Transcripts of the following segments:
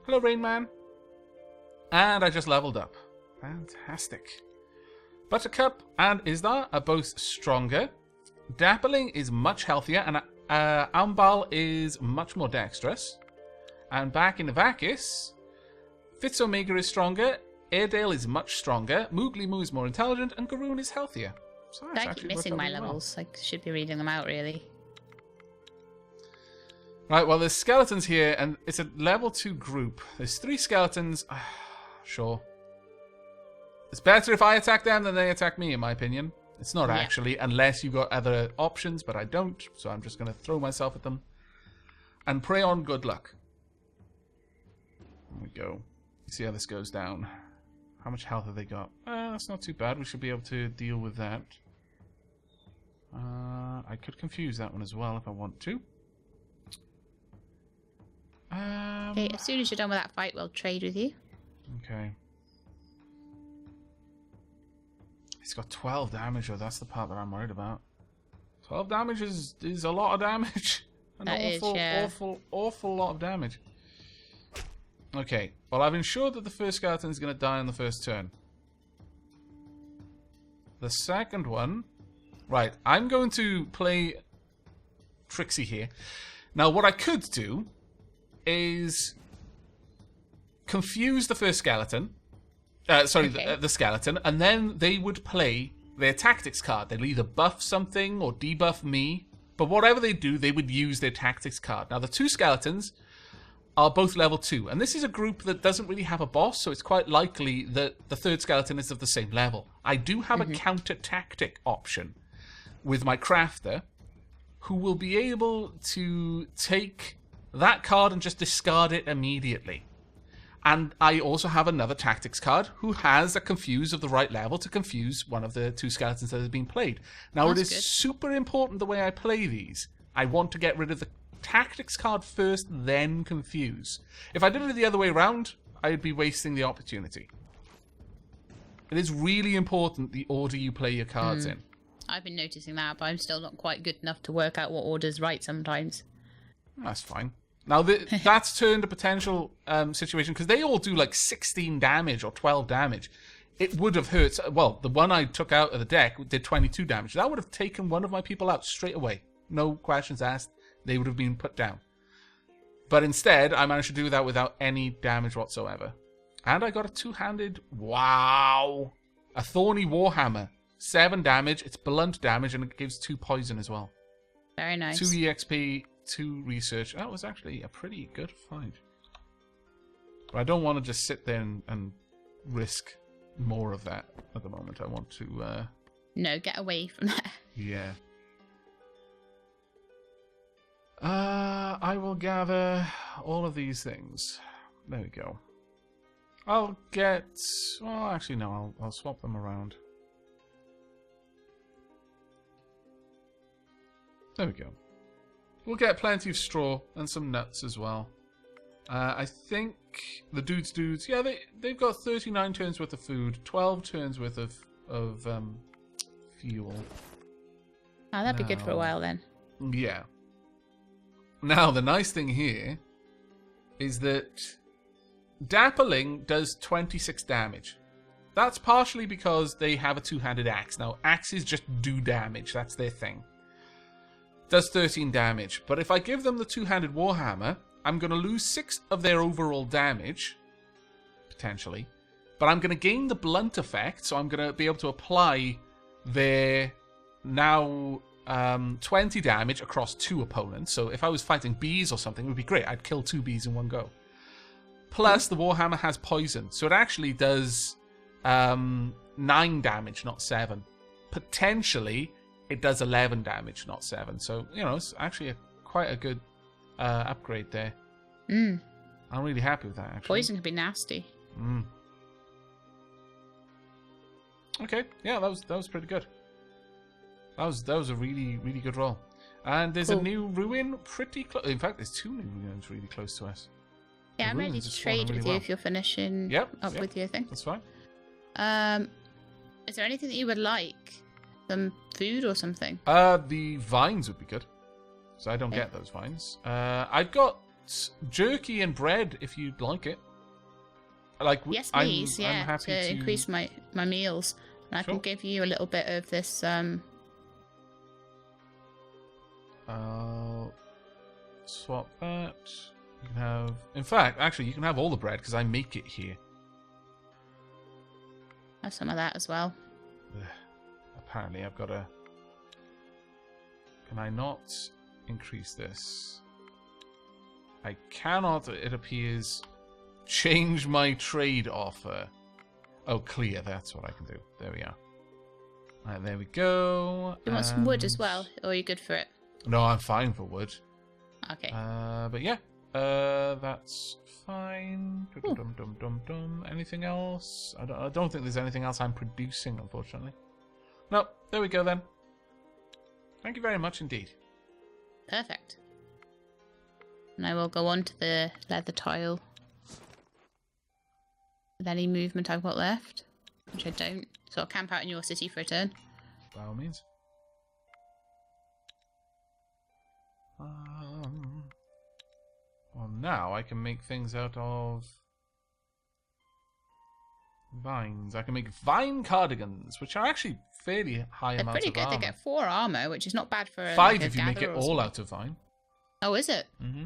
Hello, Rain Man. And I just leveled up. Fantastic. Buttercup and Isdar are both stronger. Dappling is much healthier, and Ambal is much more dexterous. And back in Avakis, Fitzomega is stronger, Airedale is much stronger, Moogly Moo is more intelligent, and Garoon is healthier. So I keep missing my levels. I should be reading them out, really. Right, well, there's skeletons here, and it's a level 2 group. There's 3 skeletons. Sure. It's better if I attack them than they attack me, in my opinion. It's not actually, unless you've got other options, but I don't, so I'm just going to throw myself at them. And pray on good luck. There we go. See how this goes down. How much health have they got? That's not too bad. We should be able to deal with that. I could confuse that one as well if I want to. Okay, as soon as you're done with that fight, we'll trade with you. Okay. He's got 12 damage, though. That's the part that I'm worried about. 12 damage is a lot of damage. Awful lot of damage. Okay. Well, I've ensured that the first skeleton is going to die on the first turn. The second one... Right. I'm going to play tricksy here. Now, what I could do is confuse the first skeleton. The skeleton, and then they would play their tactics card. They'll either buff something or debuff me, but whatever they do, they would use their tactics card. Now, the 2 skeletons are both level 2, and this is a group that doesn't really have a boss, so it's quite likely that the 3rd skeleton is of the same level. I do have a counter-tactic option with my crafter, who will be able to take that card and just discard it immediately. And I also have another tactics card who has a confuse of the right level to confuse one of the 2 skeletons that has been played. Now, it is super important the way I play these. I want to get rid of the tactics card first, then confuse. If I did it the other way around, I'd be wasting the opportunity. It is really important the order you play your cards in. I've been noticing that, but I'm still not quite good enough to work out what order's right sometimes. That's fine. Now, that's turned a potential situation, because they all do like 16 damage or 12 damage. It would have hurt. Well, the one I took out of the deck did 22 damage. That would have taken one of my people out straight away. No questions asked. They would have been put down. But instead, I managed to do that without any damage whatsoever. And I got a 2-handed... Wow! A Thorny Warhammer. 7 damage. It's blunt damage, and it gives 2 poison as well. Very nice. 2 EXP... 2 research. That was actually a pretty good fight. But I don't want to just sit there and risk more of that at the moment. I want to... No, get away from that. Yeah. I will gather all of these things. There we go. I'll get... Well, actually, no. I'll swap them around. There we go. We'll get plenty of straw and some nuts as well. I think the dudes, yeah, they've got 39 turns worth of food, 12 turns worth of fuel. Oh, that'd be good for a while then. Yeah. Now, the nice thing here is that Dappling does 26 damage. That's partially because they have a 2-handed axe. Now, axes just do damage. That's their thing. Does 13 damage. But if I give them the 2-handed Warhammer, I'm going to lose 6 of their overall damage, potentially. But I'm going to gain the blunt effect, so I'm going to be able to apply their now 20 damage across 2 opponents. So if I was fighting bees or something, it would be great. I'd kill 2 bees in one go. Plus, the Warhammer has poison, so it actually does 9 damage, not 7. Potentially... it does 11 damage, not 7. So, you know, it's actually quite a good upgrade there. I'm really happy with that, actually. Poison could be nasty. Okay, yeah, that was pretty good. That was a really, really good roll. And there's a new ruin pretty close. In fact, there's 2 new ruins really close to us. Yeah, I'm ready to trade with you if you're finishing up with your thing. That's fine. Is there anything that you would like? Some food or something? The vines would be good. So I don't get those vines. I've got jerky and bread if you'd like it. Like, Yes, please. I'm happy to increase my meals. And I Sure. can give you a little bit of this. I'll swap that. You can have... In fact, actually, you can have all the bread, because I make it here. Have some of that as well. Apparently, I've got to... Can I not increase this? I cannot, it appears, change my trade offer. Oh, clear, that's what I can do. There we are. Right, there we go. You want some wood as well? Or are you good for it? No, I'm fine for wood. Okay. But yeah, that's fine. Anything else? I don't think there's anything else I'm producing, unfortunately. No, there we go then. Thank you very much indeed. Perfect. And I will go on to the leather tile. With any movement I've got left, which I don't. So I'll camp out in your city for a turn. By all means. Well, now I can make things out of vines. I can make vine cardigans, which are actually fairly high They're amounts pretty of good. armor. They get 4 armor, which is not bad for 5 like, if you make it gatherer or all something. out of vine. Oh, is it? Mm-hmm.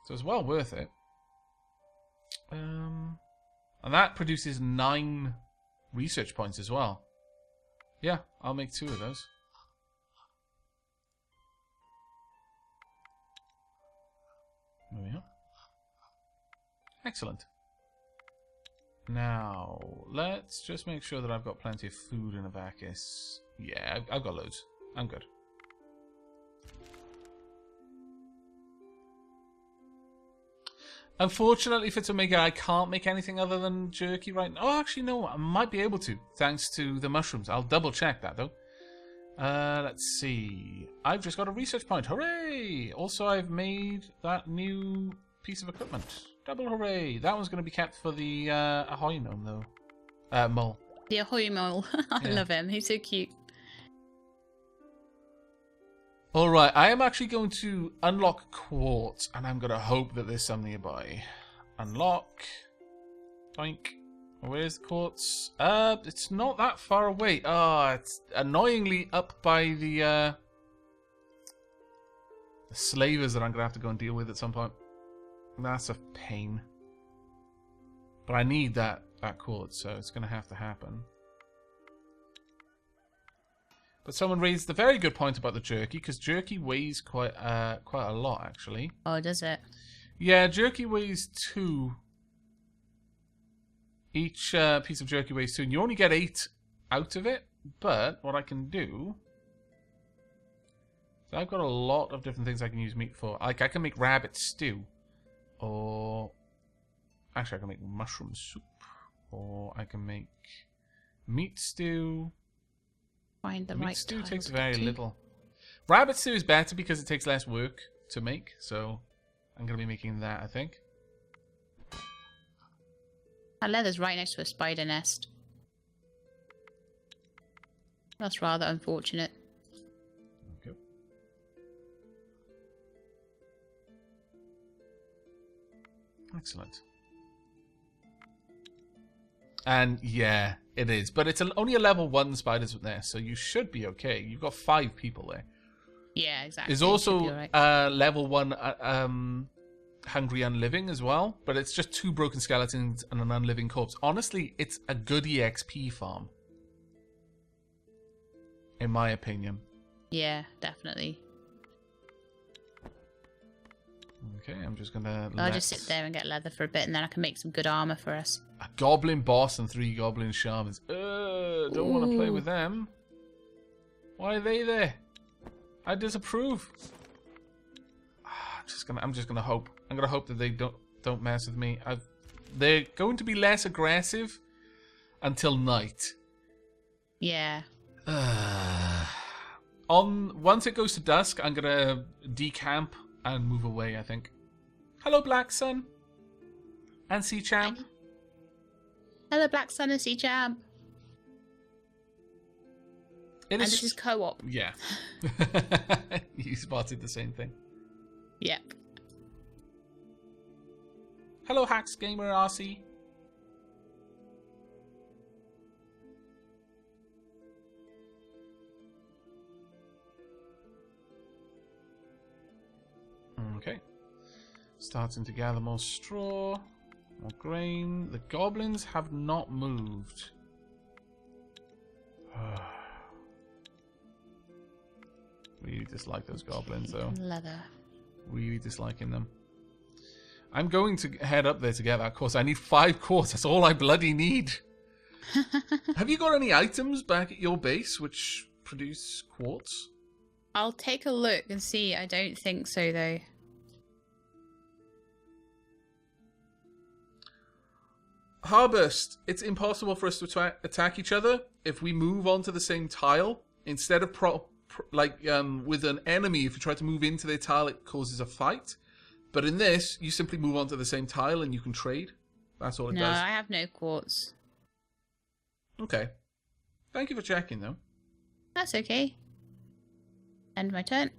So it's well worth it. And that produces 9 research points as well. Yeah, I'll make 2 of those. There we are. Excellent. Now, let's just make sure that I've got plenty of food in Avakis. Yeah, I've got loads. I'm good. Unfortunately for Tamika, I can't make anything other than jerky right now. Oh, actually, no, I might be able to, thanks to the mushrooms. I'll double check that, though. Let's see. I've just got a research point. Hooray! Also, I've made that new piece of equipment. Double hooray! That one's going to be kept for the Ahoy gnome, though. Mole. The Ahoy mole. I love him. He's so cute. Alright, I am actually going to unlock quartz, and I'm going to hope that there's some nearby. Unlock. Doink. Where's the quartz? It's not that far away. It's annoyingly up by the slavers that I'm going to have to go and deal with at some point. That's a pain. But I need that quartz, so it's going to have to happen. But someone raised a very good point about the jerky, because jerky weighs quite a lot, actually. Oh, does it? Yeah, jerky weighs 2. Each piece of jerky weighs 2, and you only get 8 out of it. But what I can do... So I've got a lot of different things I can use meat for. Like, I can make rabbit stew. Or... Actually, I can make mushroom soup. Or I can make meat stew. Find the Meat right stew tile takes to very get to. little. Rabbit stew is better because it takes less work to make. So I'm going to be making that, I think. That leather's right next to a spider nest. That's rather unfortunate. Okay. Excellent. And yeah, it is. But it's only a level 1 spider's nest, so you should be okay. You've got 5 people there. Yeah, exactly. There's You should be also alright. level 1 Hungry Unliving as well, but it's just 2 broken skeletons and an unliving corpse. Honestly, it's a good EXP farm. In my opinion. Yeah, definitely. Okay, I'm just gonna I'll just sit there and get leather for a bit, and then I can make some good armor for us. a goblin boss and 3 goblin shamans. Don't want to play with them. Why are they there? I disapprove. I'm just gonna hope. I'm gonna hope that they don't mess with me. They're going to be less aggressive until night. Yeah. Once it goes to dusk, I'm gonna decamp and move away, I think. Hello, Black Sun. And Sea Champ. Hello, Black Sun and Sea Champ. It And this is co-op. Yeah. You spotted the same thing. Yep. Hello, Hacks Gamer RC. Okay. Starting to gather more straw, more grain. The goblins have not moved. Really dislike those goblins, though. Leather. Really disliking them. I'm going to head up there to get that quartz. I need 5 quartz. That's all I bloody need. Have you got any items back at your base which produce quartz? I'll take a look and see. I don't think so, though. Harburst, it's impossible for us to attack each other if we move onto the same tile. Instead of with an enemy, if you try to move into their tile, it causes a fight. But in this, you simply move onto the same tile and you can trade. That's all it does. No, I have no quartz. Okay. Thank you for checking, though. That's okay. End my turn.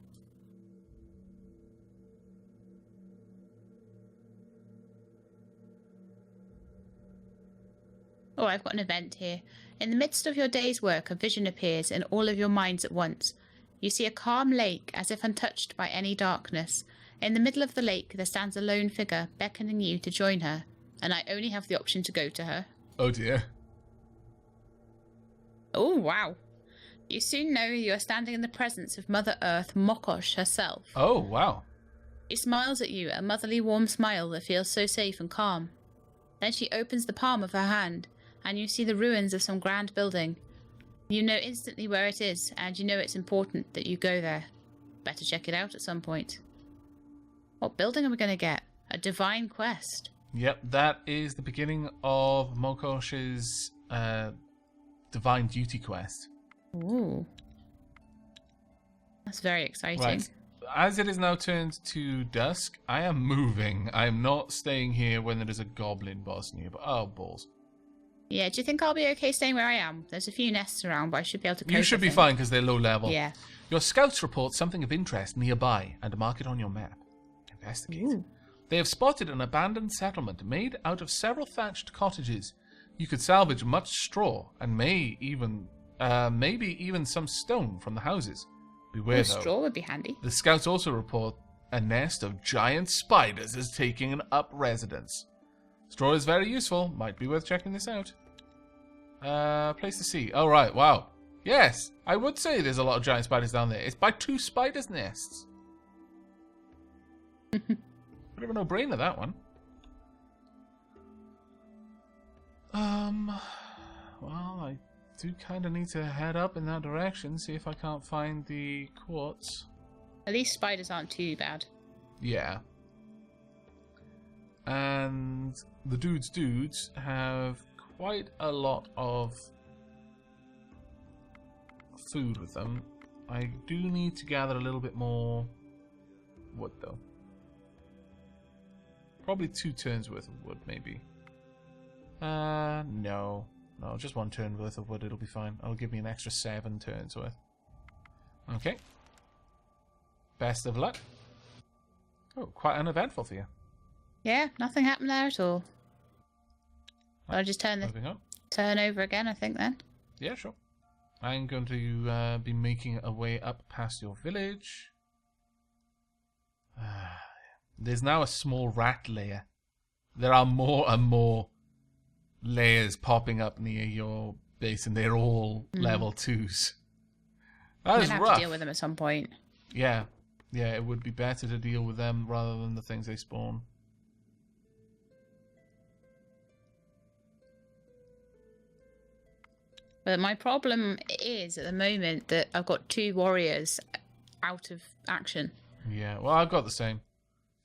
Oh, I've got an event here. In the midst of your day's work, a vision appears in all of your minds at once. You see a calm lake, as if untouched by any darkness. In the middle of the lake, there stands a lone figure, beckoning you to join her, and I only have the option to go to her. Oh dear. Oh, wow. You soon know you are standing in the presence of Mother Earth, Mokosh herself. Oh, wow. She smiles at you, a motherly warm smile that feels so safe and calm. Then she opens the palm of her hand, and you see the ruins of some grand building. You know instantly where it is, and you know it's important that you go there. Better check it out at some point. What building are we going to get? A divine quest. Yep, that is the beginning of Mokosh's divine duty quest. Ooh. That's very exciting. Right. As it is now turned to dusk, I am moving. I am not staying here when there is a goblin boss nearby. Oh, balls. Yeah, do you think I'll be okay staying where I am? There's a few nests around, but I should be able to cope You should with be them. fine because they're low level. Yeah. Your scouts report something of interest nearby and mark it on your map. Investigate. Ooh. They have spotted an abandoned settlement made out of several thatched cottages. You could salvage much straw and maybe even some stone from the houses. Beware, though. Straw would be handy. The scouts also report a nest of giant spiders is taking up residence. Straw is very useful. Might be worth checking this out. Place to see. Oh, right. Wow. Yes, I would say there's a lot of giant spiders down there. It's by 2 spiders' nests. Bit of a no-brainer, that one. Well, I do kind of need to head up in that direction, see if I can't find the quartz. At least spiders aren't too bad. Yeah. And the dudes have quite a lot of food with them. I do need to gather a little bit more wood, though. Probably 2 turns worth of wood, maybe. No, just 1 turn worth of wood, it'll be fine. It'll give me an extra 7 turns worth. Okay. Best of luck. Oh, quite uneventful for you. Yeah, nothing happened there at all. I'll just turn over again, I think, then. Yeah, sure. I'm going to be making a way up past your village. There's now a small rat lair. There are more and more layers popping up near your base, and they're all level 2s. That is rough. I'm gonna have to deal with them at some point. Yeah, it would be better to deal with them rather than the things they spawn. But my problem is, at the moment, that I've got 2 warriors out of action. Yeah, well, I've got the same.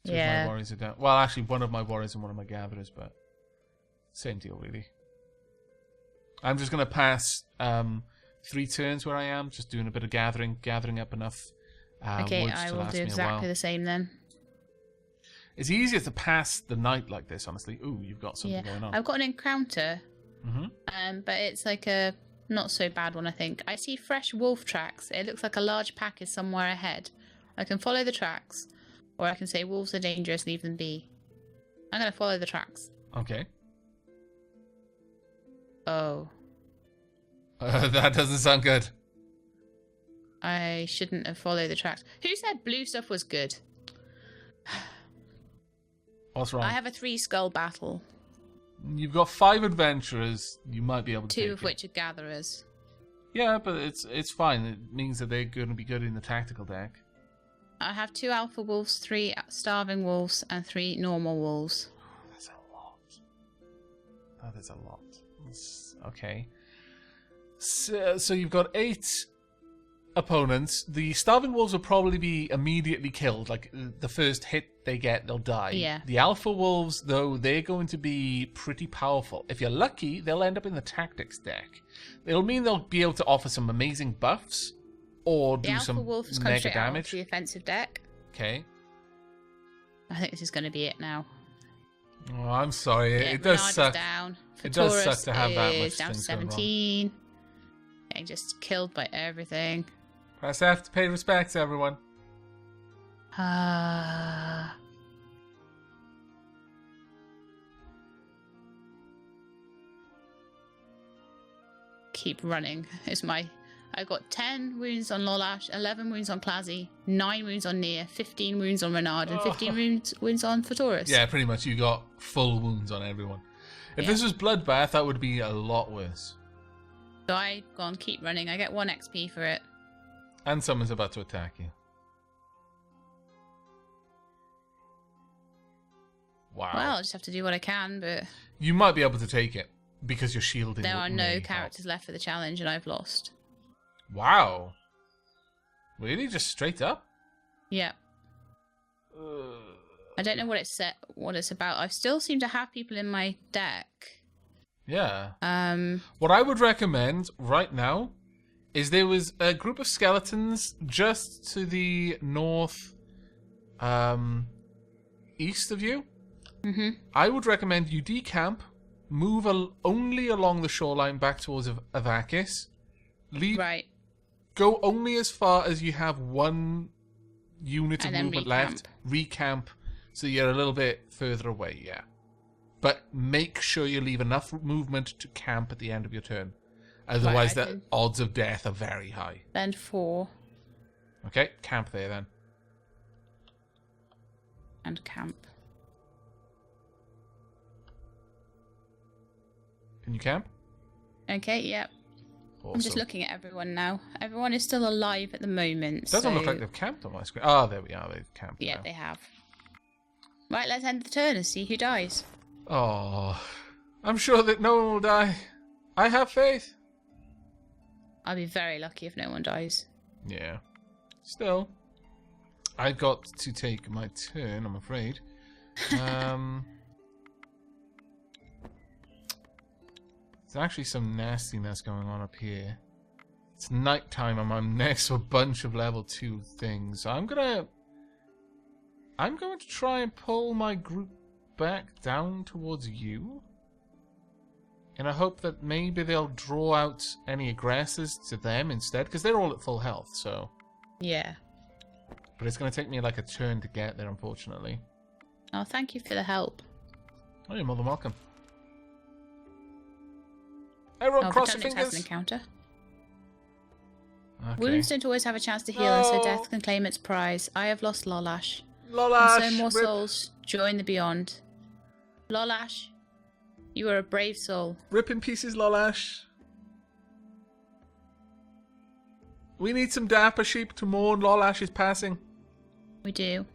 2 of my warriors are down. Well, actually, one of my warriors and one of my gatherers, but same deal, really. I'm just going to pass 3 turns where I am, just doing a bit of gathering up enough okay, woods I to will last do me exactly a while. the same then. It's easier to pass the night like this, honestly. Ooh, you've got something going on. I've got an encounter, Mm-hmm. but it's like a not so bad one, I think. I see fresh wolf tracks. It looks like a large pack is somewhere ahead. I can follow the tracks. Or I can say wolves are dangerous, leave them be. I'm going to follow the tracks. Okay. Oh. That doesn't sound good. I shouldn't have followed the tracks. Who said blue stuff was good? What's wrong? I have a 3-skull battle. You've got 5 adventurers. You might be able to 2 take of it. which are gatherers. Yeah, but it's fine. It means that they're going to be good in the tactical deck. I have 2 alpha wolves, 3 starving wolves, and 3 normal wolves. That's a lot. That is a lot. Okay. So you've got 8 opponents. The starving wolves will probably be immediately killed. Like, the first hit they get, they'll die. Yeah. The alpha wolves, though, they're going to be pretty powerful. If you're lucky, they'll end up in the tactics deck. It'll mean they'll be able to offer some amazing buffs or The do alpha some wolf has come mega straight out of damage. the offensive deck. Okay. I think this is going to be it now. Oh, I'm sorry. Yeah, It does Renarda's suck. down. It does suck Fatoris to have that much is down to things going wrong. 17. Getting just killed by everything. Press F to pay respects, everyone. Keep running is my... I got 10 wounds on Lolash, 11 wounds on Classy, 9 wounds on Nia, 15 wounds on Renard, and 15 wounds on Fatoris. Yeah, pretty much. You got full wounds on everyone. If this was Bloodbath, that would be a lot worse. So I go on, keep running. I get 1 XP for it. And someone's about to attack you. Wow. Well, I'll just have to do what I can, but You might be able to take it because you're shielding. there are may no help. characters left for the challenge, and I've lost. Wow. Really? Just straight up? Yeah. I don't know what it's about. I still seem to have people in my deck. Yeah. What I would recommend right now is there was a group of skeletons just to the north east of you. Mm-hmm. I would recommend you decamp, move only along the shoreline back towards Avakis. Right. Go only as far as you have 1 unit of And then movement left. Recamp, so you're a little bit further away, yeah. But make sure you leave enough movement to camp at the end of your turn. Otherwise, Right, the odds of death are very high. Then 4 Okay, camp there then. and camp. Can you camp? Okay, yep. Awesome. I'm just looking at everyone now. Everyone is still alive at the moment. It doesn't look like they've camped on my screen. Oh, there we are. They've camped. Yeah, now. they have. Right, let's end the turn and see who dies. Oh, I'm sure that no one will die. I have faith. I'll be very lucky if no one dies. Yeah. Still, I've got to take my turn, I'm afraid. There's actually some nastiness going on up here. It's nighttime and I'm next to a bunch of level 2 things. I'm going to try and pull my group back down towards you. In a hope that maybe they'll draw out any aggressors to them instead, because they're all at full health, so... Yeah. But it's going to take me like a turn to get there, unfortunately. Oh, thank you for the help. Oh, you're more than welcome. Everyone cross your pretend it has an fingers. encounter. Okay. Wounds don't always have a chance to heal, and so death can claim its prize. I have lost Lolash. Lolash, And so more rip. souls join the beyond. Lolash, you are a brave soul. Rip in pieces, Lolash. We need some dapper sheep to mourn Lolash's passing. We do.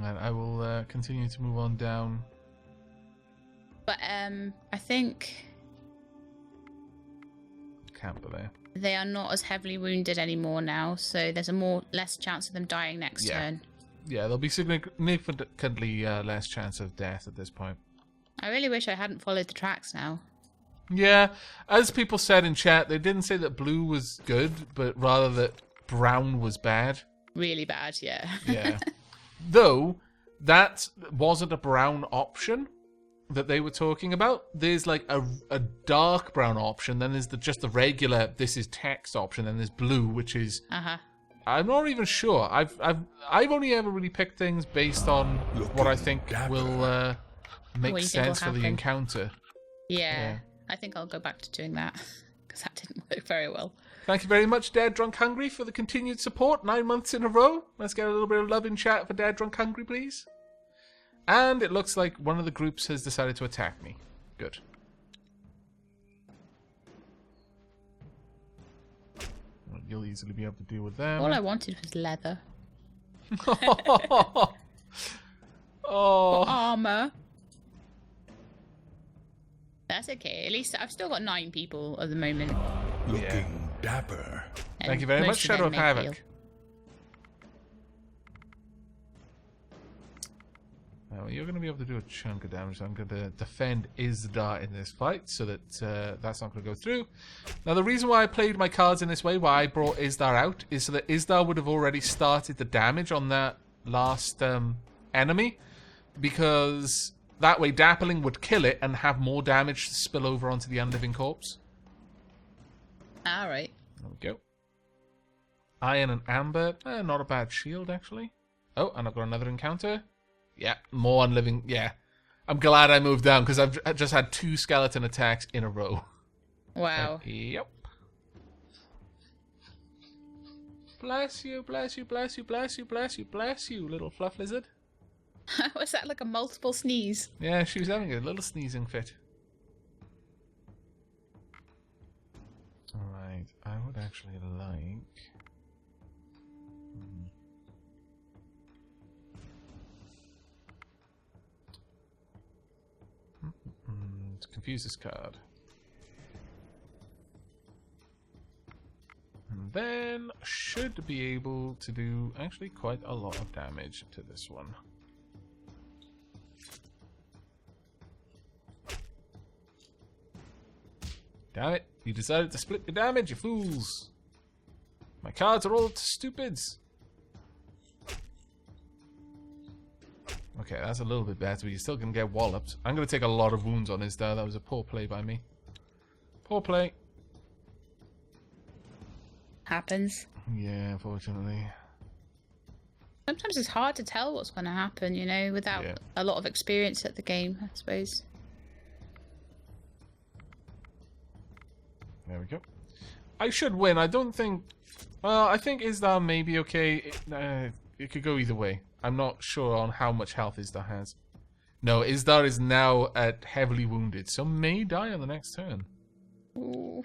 And I will continue to move on down. But I think Camper there. they are not as heavily wounded anymore now, so there's less chance of them dying next turn. Yeah, there'll be significantly less chance of death at this point. I really wish I hadn't followed the tracks now. Yeah, as people said in chat, they didn't say that blue was good, but rather that brown was bad. Really bad, yeah. Yeah. Though, that wasn't a brown option that they were talking about. There's like a dark brown option, then there's just the regular, this is text option, then there's blue, which is Uh-huh. I'm not even sure. I've only ever really picked things based on what I think will make sense for the encounter. Yeah, I think I'll go back to doing that because that didn't work very well. Thank you very much, Dead Drunk Hungry, for the continued support 9 months in a row. Let's get a little bit of love in chat for Dead Drunk Hungry, please. And it looks like one of the groups has decided to attack me. Good. Well, you'll easily be able to deal with them. All I wanted was leather. Oh. For armor. That's okay. At least I've still got 9 people at the moment. Looking dapper. Thank you very much, Shadow of Aavak. Well, you're going to be able to do a chunk of damage. I'm going to defend Isdar in this fight so that that's not going to go through. Now, the reason why I played my cards in this way, why I brought Isdar out, is so that Isdar would have already started the damage on that last enemy, because that way Dappling would kill it and have more damage spill over onto the unliving corpse. Alright. There we go. Iron and Amber. Not a bad shield, actually. Oh, and I've got another encounter. Yeah, more unliving. Yeah. I'm glad I moved down, because I've just had 2 skeleton attacks in a row. Wow. Yep. Bless you, bless you, bless you, bless you, bless you, bless you, little fluff lizard. Was that like a multiple sneeze? Yeah, she was having a little sneezing fit. Alright, I would actually like... Let's confuse this card. And then should be able to do actually quite a lot of damage to this one. Damn it, you decided to split the damage, you fools. My cards are all stupids. Okay, that's a little bit better, but you're still going to get walloped. I'm going to take a lot of wounds on Isdar. That was a poor play by me. Poor play. Happens. Yeah, unfortunately. Sometimes it's hard to tell what's going to happen, you know, without a lot of experience at the game, I suppose. There we go. I should win. I don't think... Well, I think Isdar may be okay. It could go either way. I'm not sure on how much health Isdar has. No, Isdar is now heavily wounded, so may die on the next turn. Ooh.